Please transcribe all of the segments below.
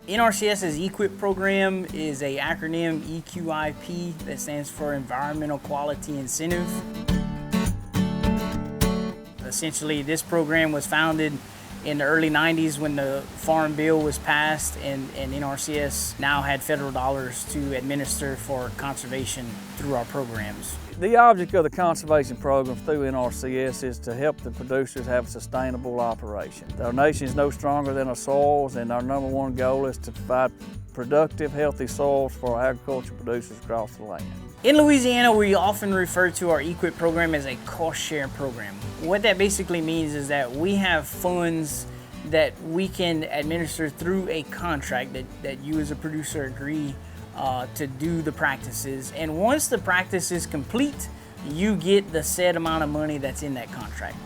NRCS's EQIP program is an acronym EQIP that stands for Environmental Quality Incentive. Essentially, this program was founded in the early 90s when the Farm Bill was passed, and NRCS now had federal dollars to administer for conservation through our programs. The object of the conservation program through NRCS is to help the producers have a sustainable operation. Our nation is no stronger than our soils, and our number one goal is to provide productive, healthy soils for our agricultural producers across the land. In Louisiana, we often refer to our EQIP program as a cost-share program. What that basically means is that we have funds that we can administer through a contract that you as a producer agree to do the practices. And once the practice is complete, you get the set amount of money that's in that contract.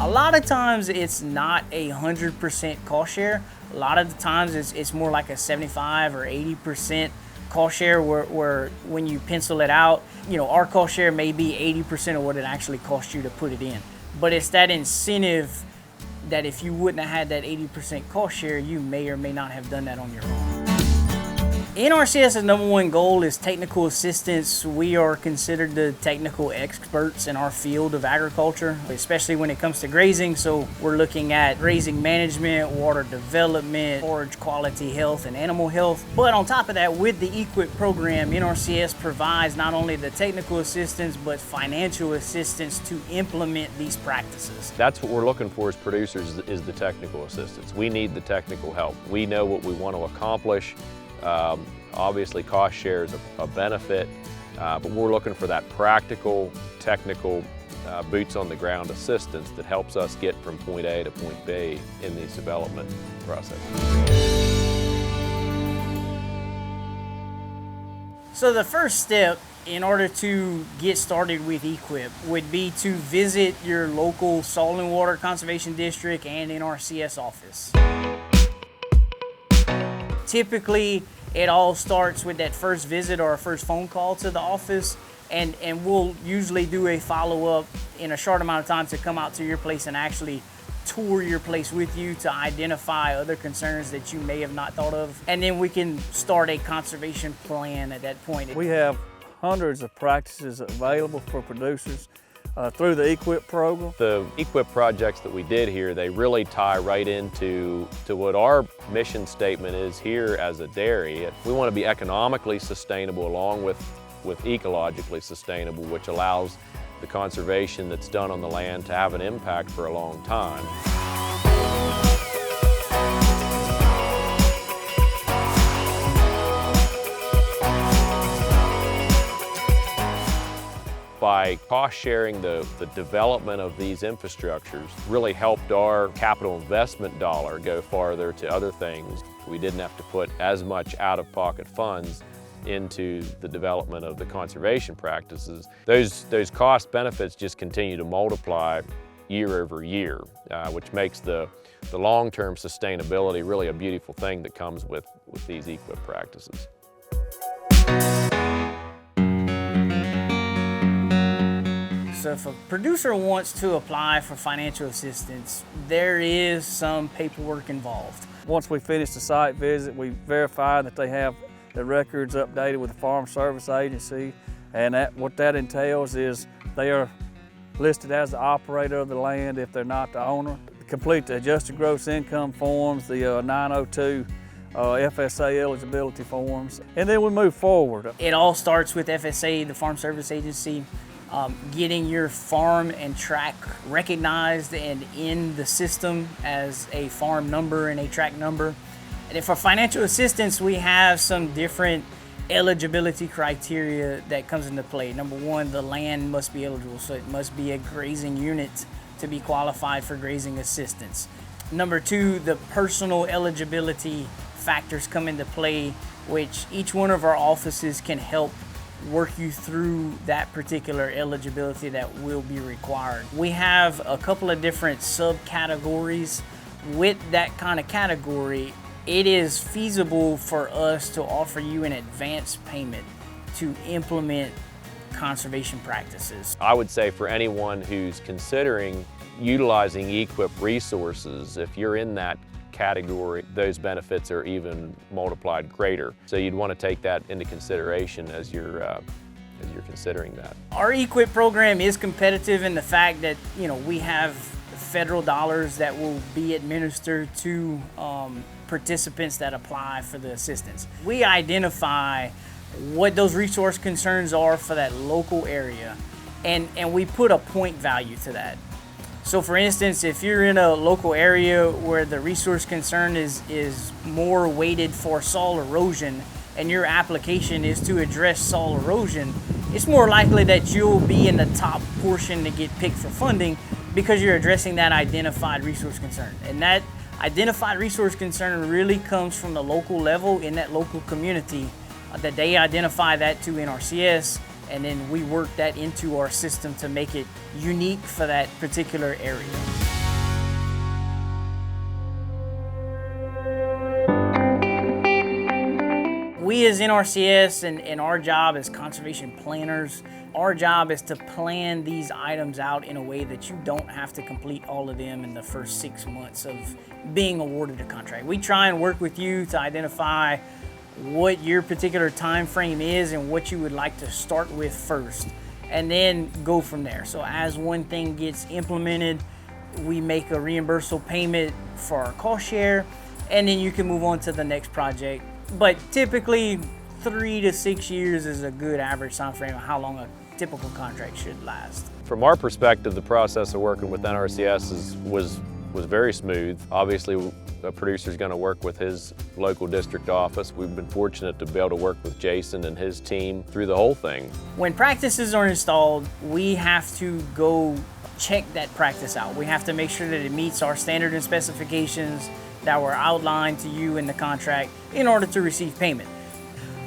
A lot of times it's not 100% cost share. A lot of the times it's more like a 75 or 80% cost share where when you pencil it out, you know, our cost share may be 80% of what it actually costs you to put it in. But it's that incentive that if you wouldn't have had that 80% cost share, you may or may not have done that on your own. NRCS's number one goal is technical assistance. We are considered the technical experts in our field of agriculture, especially when it comes to grazing. So we're looking at grazing management, water development, forage quality, health, and animal health. But on top of that, with the EQIP program, NRCS provides not only the technical assistance, but financial assistance to implement these practices. That's what we're looking for as producers, is the technical assistance. We need the technical help. We know what we want to accomplish. Obviously, cost share is a benefit, but we're looking for that practical, technical, boots on the ground assistance that helps us get from point A to point B in these development processes. So the first step in order to get started with EQIP would be to visit your local Soil and Water Conservation District and NRCS office. Typically, it all starts with that first visit or a first phone call to the office, and we'll usually do a follow-up in a short amount of time to come out to your place and actually tour your place with you to identify other concerns that you may have not thought of. And then we can start a conservation plan at that point. We have hundreds of practices available for producers through the EQIP program. The EQIP projects that we did here, they really tie right into what our mission statement is here as a dairy. We want to be economically sustainable along with ecologically sustainable, which allows the conservation that's done on the land to have an impact for a long time. By cost sharing the development of these infrastructures really helped our capital investment dollar go farther to other things. We didn't have to put as much out-of-pocket funds into the development of the conservation practices. Those cost benefits just continue to multiply year over year, which makes the long-term sustainability really a beautiful thing that comes with these EQIP practices. So if a producer wants to apply for financial assistance, there is some paperwork involved. Once we finish the site visit, we verify that they have the records updated with the Farm Service Agency, and what that entails is they are listed as the operator of the land if they're not the owner. Complete the adjusted gross income forms, the 902 FSA eligibility forms, and then we move forward. It all starts with FSA, the Farm Service Agency, getting your farm and track recognized and in the system as a farm number and a track number. And for financial assistance, we have some different eligibility criteria that comes into play. Number one, the land must be eligible, so it must be a grazing unit to be qualified for grazing assistance. Number two, the personal eligibility factors come into play, which each one of our offices can help work you through that particular eligibility that will be required. We have a couple of different subcategories. With that kind of category, it is feasible for us to offer you an advance payment to implement conservation practices. I would say for anyone who's considering utilizing EQIP resources, if you're in that category, those benefits are even multiplied greater. So you'd want to take that into consideration as you're considering that. Our EQIP program is competitive in the fact that, you know, we have federal dollars that will be administered to participants that apply for the assistance. We identify what those resource concerns are for that local area, and we put a point value to that. So for instance, if you're in a local area where the resource concern is more weighted for soil erosion, and your application is to address soil erosion, it's more likely that you'll be in the top portion to get picked for funding because you're addressing that identified resource concern. And that identified resource concern really comes from the local level in that local community, that they identify that to NRCS, and then we work that into our system to make it unique for that particular area. We as NRCS and our job as conservation planners, our job is to plan these items out in a way that you don't have to complete all of them in the first 6 months of being awarded a contract. We try and work with you to identify what your particular time frame is and what you would like to start with first, and then go from there. So as one thing gets implemented, we make a reimbursable payment for our cost share, and then you can move on to the next project. But typically 3 to 6 years is a good average time frame of how long a typical contract should last. From our perspective, the process of working with NRCS was very smooth. Obviously, a producer's going to work with his local district office. We've been fortunate to be able to work with Jason and his team through the whole thing. When practices are installed, we have to go check that practice out. We have to make sure that it meets our standard and specifications that were outlined to you in the contract in order to receive payment.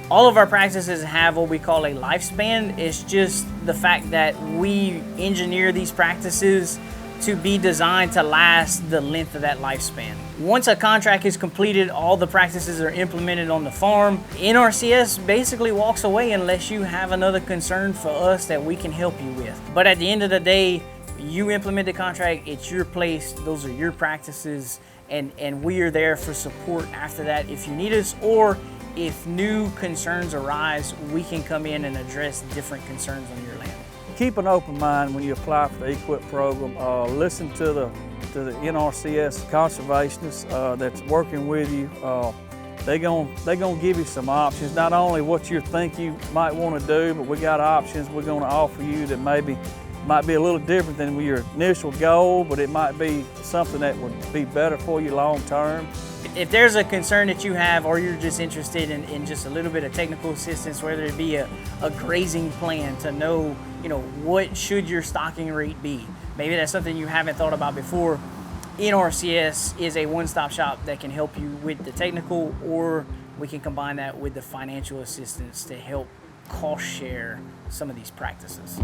All of our practices have what we call a lifespan. It's just the fact that we engineer these practices to be designed to last the length of that lifespan. Once a contract is completed, all the practices are implemented on the farm. NRCS basically walks away unless you have another concern for us that we can help you with. But at the end of the day, you implement the contract, it's your place, those are your practices, and we are there for support after that if you need us, or if new concerns arise, we can come in and address different concerns on your land. Keep an open mind when you apply for the EQIP program. Listen to the NRCS conservationists that's working with you. They're gonna give you some options, not only what you think you might want to do, but we got options we're gonna offer you that might be a little different than your initial goal, but it might be something that would be better for you long term. If there's a concern that you have, or you're just interested in just a little bit of technical assistance, whether it be a grazing plan to know, what should your stocking rate be? Maybe that's something you haven't thought about before. NRCS is a one-stop shop that can help you with the technical, or we can combine that with the financial assistance to help cost share some of these practices.